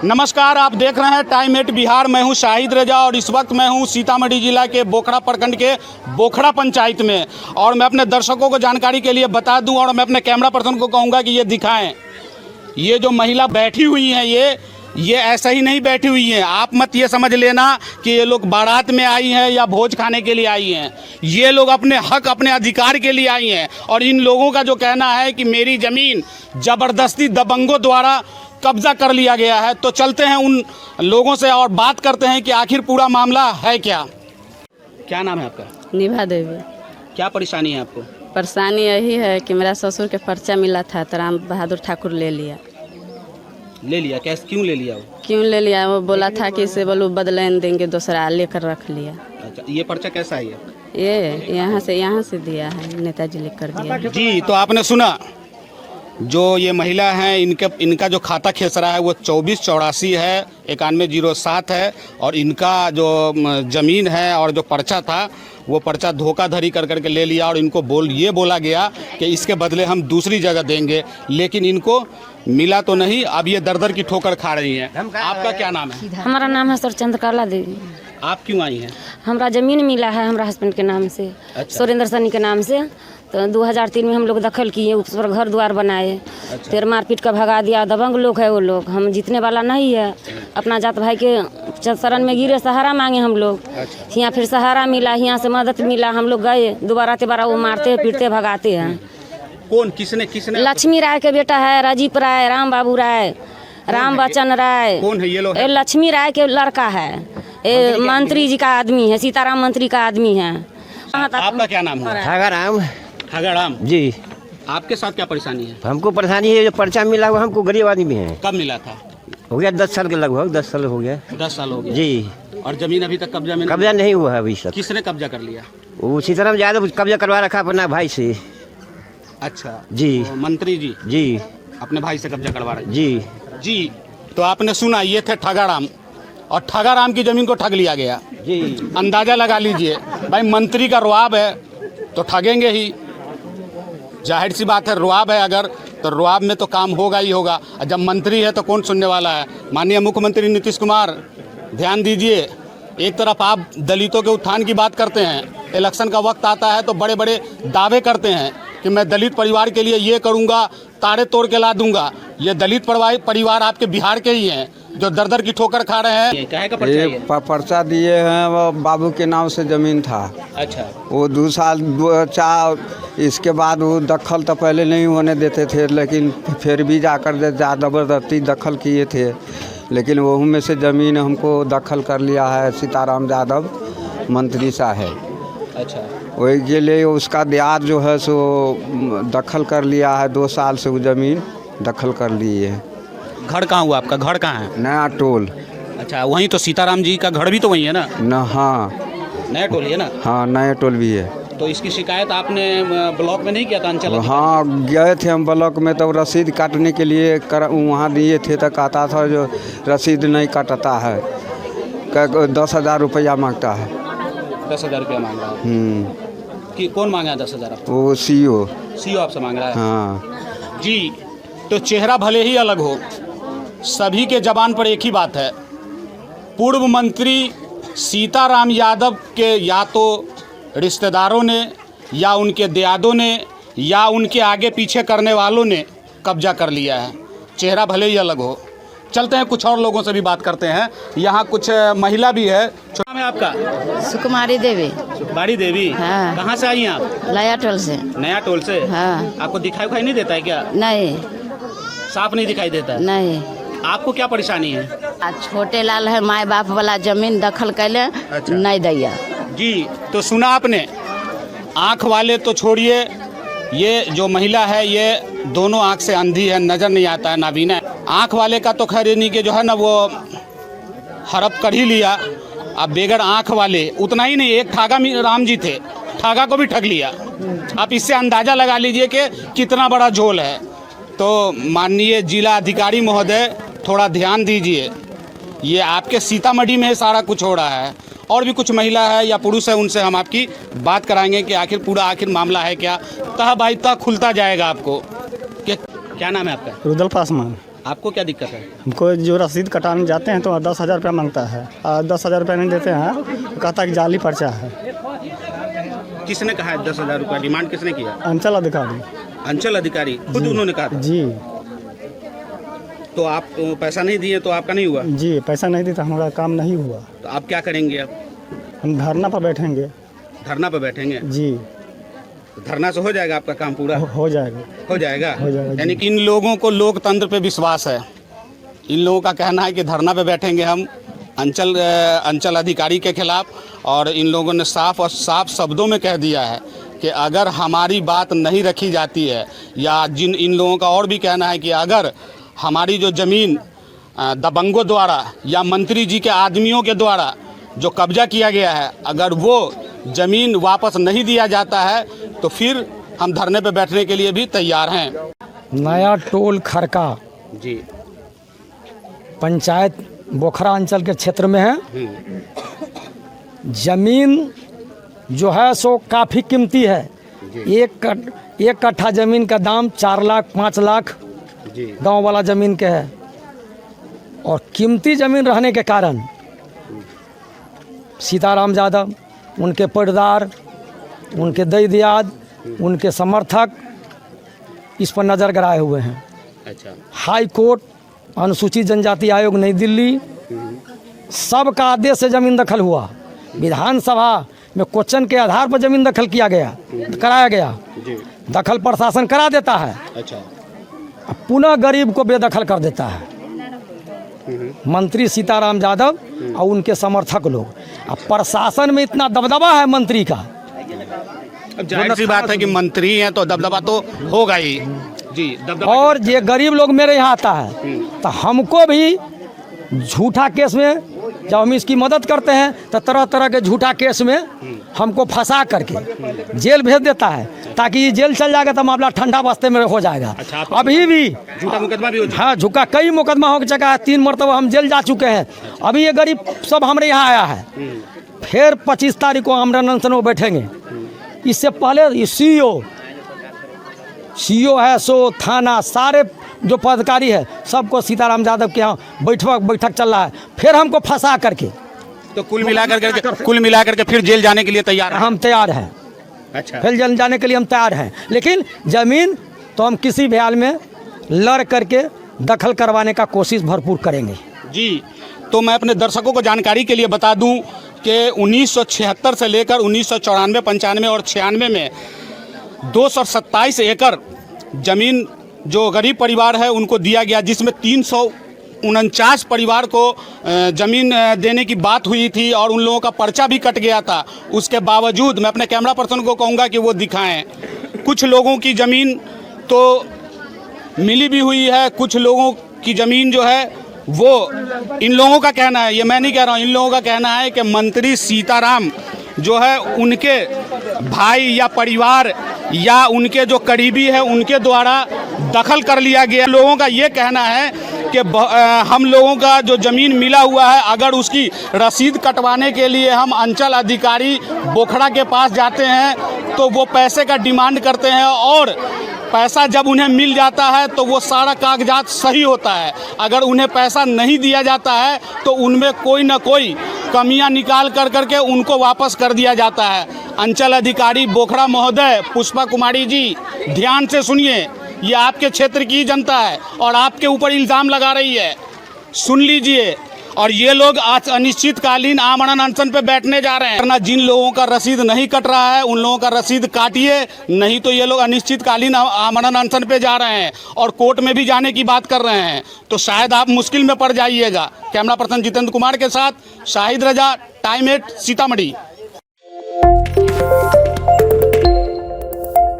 नमस्कार, आप देख रहे हैं टाइम 8 बिहार। मैं हूं शाहिद रजा और इस वक्त मैं हूं सीतामढ़ी जिला के बोखड़ा प्रखंड के बोखड़ा पंचायत में। और मैं अपने दर्शकों को जानकारी के लिए बता दूं और मैं अपने कैमरा पर्सन को कहूंगा कि ये दिखाएं। ये जो महिला बैठी हुई हैं ये ऐसा ही नहीं बैठी हुई हैं। आप मत ये समझ लेना कि ये लोग बारात में आई हैं या भोज खाने के लिए आई हैं। ये लोग अपने हक, अपने अधिकार के लिए आई हैं। और इन लोगों का जो कहना है कि मेरी ज़मीन ज़बरदस्ती दबंगों द्वारा कब्जा कर लिया गया है। तो चलते हैं उन लोगों से और बात करते हैं कि आखिर पूरा मामला है क्या। क्या नाम है आपका? निभा देवी। क्या परेशानी है आपको? परेशानी यही है कि मेरा ससुर के पर्चा मिला था तो राम बहादुर ठाकुर ले लिया। कैसे, क्यों ले लिया? क्यों ले लिया? वो बोला था कि इसे बोलो बदलान देंगे, दूसरा लेकर रख लिया। अच्छा, ये पर्चा कैसा है? ये यहाँ से दिया है, नेताजी लेकर दिया है। जी, तो आपने सुना जो ये महिला हैं, इनका जो खाता खेसरा है वो 2484 है, 9107 है। और इनका जो ज़मीन है और जो पर्चा था वो पर्चा धोखाधड़ी कर करके ले लिया। और इनको ये बोला गया कि इसके बदले हम दूसरी जगह देंगे, लेकिन इनको मिला तो नहीं। अब ये दर दर की ठोकर खा रही हैं। आपका क्या नाम है? हमारा नाम है सर चंद्रकला देवी। आप क्यों आई हैं? हमारा ज़मीन मिला है हमारा हस्बैंड के नाम से। अच्छा। सुरेंद्र सनी के नाम से। तो 2003 में हम लोग दखल किए, उस पर घर द्वार बनाए। अच्छा। फिर मारपीट का भगा दिया। दबंग लोग है वो लोग, हम जीतने वाला नहीं है। अपना जात भाई के शरण में गिरे, सहारा मांगे हम लोग। अच्छा। यहाँ फिर सहारा मिला, यहाँ से मदद मिला। हम लोग गए, दोबारा वो मारते पीटते भगाते हैं। कौन? किसने? लक्ष्मी राय के बेटा है, राजीव राय, राम बाबू राय, राम बच्चन राय। कौन है ये लोग? लक्ष्मी राय के लड़का है। ये मंत्री जी का आदमी है, सीताराम मंत्री का आदमी है। आपका क्या नाम है? ठगाराम जी। आपके साथ क्या परेशानी है? हमको परेशानी है, जो पर्चा मिला हुआ, हमको गरीब आदमी है। कब मिला था? हो गया 10 साल के लगभग, 10 साल हो गया। 10 साल हो गए जी। और जमीन अभी तक कब्जा में कब्जा नहीं हुआ है अभी तक। किसने कब्जा कर लिया? वो सीताराम यादव कब्जा करवा रखा अपना भाई से। अच्छा जी। तो मंत्री जी जी अपने भाई से कब्जा करवा रहे हैं। जी जी, तो आपने सुना, ये थे ठगाराम। और ठगाराम की जमीन को ठग लिया गया। जी। अंदाजा लगा लीजिए भाई, मंत्री का रुआब है तो ठगेंगे ही। जाहिर सी बात है, रुआब है अगर, तो रुआब में तो काम होगा ही होगा। और जब मंत्री है तो कौन सुनने वाला है? माननीय मुख्यमंत्री नीतीश कुमार, ध्यान दीजिए। एक तरफ आप दलितों के उत्थान की बात करते हैं, इलेक्शन का वक्त आता है तो बड़े बड़े दावे करते हैं कि मैं दलित परिवार के लिए ये करूँगा, तारे तोड़ के ला दूंगा। ये दलित परिवार आपके बिहार के ही हैं जो दर दर की ठोकर खा रहे हैं। क्या का पर्चा? ये पर्चा दिए हैं, वो बाबू के नाम से ज़मीन था। अच्छा। वो 2 साल 4 इसके बाद वो दखल तो पहले नहीं होने देते थे, लेकिन फिर भी जाकर ज़बरदस्ती दखल किए थे। लेकिन वो में से ज़मीन हमको दखल कर लिया है सीताराम यादव मंत्री साहब। अच्छा। वही के लिए उसका ब्याज जो है सो दखल कर लिया है। 2 साल से वो ज़मीन दखल कर ली है। घर कहाँ हुआ आपका? घर कहाँ है? नया टोल। अच्छा, वहीं तो सीताराम जी का घर भी तो वहीं है ना? न हाँ, नया टोल है ना? हाँ नया टोल भी है। तो इसकी शिकायत आपने ब्लॉक में नहीं किया था? अंचल? हाँ गए थे हम ब्लॉक में, तो रसीद काटने के लिए वहाँ दिए थे तो कहता था जो रसीद नहीं काटता है, 10,000 रुपया मांगता है। 10,000 रुपया मांग रहा है कि कौन मांगा है 10,000 आपको? वो सीओ आपसे मांग रहा है? हाँ जी। तो चेहरा भले ही अलग हो, सभी के जबान पर एक ही बात है। पूर्व मंत्री सीताराम यादव के या तो रिश्तेदारों ने या उनके दियादों ने या उनके आगे पीछे करने वालों ने कब्जा कर लिया है। चेहरा भले ही अलग हो। चलते हैं, कुछ और लोगों से भी बात करते हैं। यहाँ कुछ महिला भी है। नाम है आपका? सुकुमारी देवी। सुकुमारी देवी। हाँ। कहाँ से आई हैं आप? नया टोल से। नया टोल से? हाँ। आपको दिखाई उखाई नहीं देता है क्या? नहीं। साफ नहीं दिखाई देता? नहीं। आपको क्या परेशानी है? छोटे लाल है, माए बाप वाला जमीन दखल कैले। अच्छा। नहीं दैया। जी, तो सुना आपने। आँख वाले तो छोड़िए, ये जो महिला है ये दोनों आँख से अंधी है, नज़र नहीं आता है, नाबीना है। आँख वाले का तो खैर नहीं कि जो है ना वो हड़प कर ही लिया। अब बेगर आँख वाले उतना ही नहीं, एक ठागा राम जी थे, ठागा को भी ठग लिया। आप इससे अंदाज़ा लगा लीजिए कि कितना बड़ा झोल है। तो माननीय जिला अधिकारी महोदय, थोड़ा ध्यान दीजिए। ये आपके सीतामढ़ी में सारा कुछ हो रहा है। और भी कुछ महिला है या पुरुष है, उनसे हम आपकी बात कराएंगे कि आखिर मामला है क्या। तह भाई तह खुलता जाएगा आपको। क्या नाम है आपका? रुदल पासवान। आपको क्या दिक्कत है? हमको जो रसीद कटाने जाते हैं तो 10,000 रुपया मांगता है, 10,000 रुपया नहीं देते हैं, कहता है कि जाली पर्चा है। किसने कहा है 10,000 रुपया डिमांड किसने किया? अंचल अधिकारी। अंचल अधिकारी खुद उन्होंने कहा था? जी तो आप पैसा नहीं दिए तो आपका नहीं हुआ? जी, पैसा नहीं दिया तो हमारा काम नहीं हुआ। तो आप क्या करेंगे अब? हम धरना पर बैठेंगे। धरना पर बैठेंगे? जी। तो धरना से हो जाएगा आपका काम पूरा? हो जाएगा। हो जाएगा। हो जाएगा। यानी कि इन लोगों को लोकतंत्र पे विश्वास है। इन लोगों का कहना है कि धरना पे बैठेंगे हम अंचल अधिकारी के खिलाफ, और इन लोगों ने साफ और साफ शब्दों में कह दिया है कि अगर हमारी बात नहीं रखी जाती है, या इन लोगों का और भी कहना है कि अगर हमारी जो ज़मीन दबंगों द्वारा या मंत्री जी के आदमियों के द्वारा जो कब्जा किया गया है, अगर वो ज़मीन वापस नहीं दिया जाता है तो फिर हम धरने पे बैठने के लिए भी तैयार हैं। नया टोल खरका जी, पंचायत बोखरा अंचल के क्षेत्र में है। ज़मीन जो है सो काफ़ी कीमती है। एक कट्ठा ज़मीन का दाम 4 लाख 5 लाख गांव वाला ज़मीन के है, और कीमती ज़मीन रहने के कारण सीताराम यादव, उनके परिवार, उनके दई दियाद, उनके समर्थक इस पर नज़र गड़ाए हुए हैं। अच्छा। हाई कोर्ट, अनुसूचित जनजाति आयोग नई दिल्ली, सबका आदेश से ज़मीन दखल हुआ। विधानसभा में क्वेश्चन के आधार पर ज़मीन दखल कराया गया। दखल प्रशासन करा देता है। अच्छा। अब पुनः गरीब को बेदखल कर देता है मंत्री सीताराम यादव और उनके समर्थक लोग। अब प्रशासन में इतना दबदबा है मंत्री का। अब जाहिर सी बात है कि मंत्री हैं तो दबदबा तो होगा ही। जी, दबदबा। और ये गरीब लोग मेरे यहाँ आता है तो हमको भी झूठा केस में, जब हम इसकी मदद करते हैं तो तरह तरह के झूठा केस में हमको फंसा करके जेल भेज देता है, ताकि ये जेल चल जाएगा तो मामला ठंडा बस्ते में हो जाएगा। अच्छा, अभी भी झूठा मुकदमा भी हो चुका? हाँ, झूठा कई मुकदमा हो चुका है। 3 मरतबा हम जेल जा चुके हैं। अभी ये गरीब सब हमारे यहाँ आया है। फिर 25 तारीख को आमरण अनशन में बैठेंगे। इससे पहले सीओ है सो थाना, सारे जो पदाधिकारी है सबको सीताराम यादव के यहाँ बैठक चल रहा है। फिर हमको फंसा करके, तो कुल मिलाकर के फिर जेल जाने के लिए तैयार हैं? हम तैयार हैं। अच्छा। फिर जेल जाने के लिए हम तैयार हैं, लेकिन ज़मीन तो हम किसी भी हाल में लड़ करके दखल करवाने का कोशिश भरपूर करेंगे। जी, तो मैं अपने दर्शकों को जानकारी के लिए बता दूं कि 1976 से लेकर 1994, 95 और 96 में 227 एकड़ ज़मीन जो गरीब परिवार है उनको दिया गया, जिसमें 349 परिवार को ज़मीन देने की बात हुई थी और उन लोगों का पर्चा भी कट गया था। उसके बावजूद मैं अपने कैमरा पर्सन को कहूँगा कि वो दिखाएं। कुछ लोगों की ज़मीन तो मिली भी हुई है, कुछ लोगों की ज़मीन जो है वो, इन लोगों का कहना है, ये मैं नहीं कह रहा हूँ, इन लोगों का कहना है कि मंत्री सीताराम जो है उनके भाई या परिवार या उनके जो करीबी है उनके द्वारा दखल कर लिया गया। लोगों का ये कहना है कि हम लोगों का जो ज़मीन मिला हुआ है, अगर उसकी रसीद कटवाने के लिए हम अंचल अधिकारी बोखड़ा के पास जाते हैं तो वो पैसे का डिमांड करते हैं, और पैसा जब उन्हें मिल जाता है तो वो सारा कागजात सही होता है। अगर उन्हें पैसा नहीं दिया जाता है तो उनमें कोई ना कोई कमियां निकाल करके उनको वापस कर दिया जाता है। अंचल अधिकारी बोखड़ा महोदय पुष्पा कुमारी जी, ध्यान से सुनिए, ये आपके क्षेत्र की जनता है और आपके ऊपर इल्ज़ाम लगा रही है, सुन लीजिए। और ये लोग आज अनिश्चितकालीन आमरण अनशन पे बैठने जा रहे हैं। जिन लोगों का रसीद नहीं कट रहा है उन लोगों का रसीद काटिए, नहीं तो ये लोग अनिश्चितकालीन आमरण अनशन पे जा रहे हैं और कोर्ट में भी जाने की बात कर रहे हैं, तो शायद आप मुश्किल में पड़ जाइएगा। कैमरा पर्सन जितेंद्र कुमार के साथ शाहिद रजा, टाइम 8 सीतामढ़ी।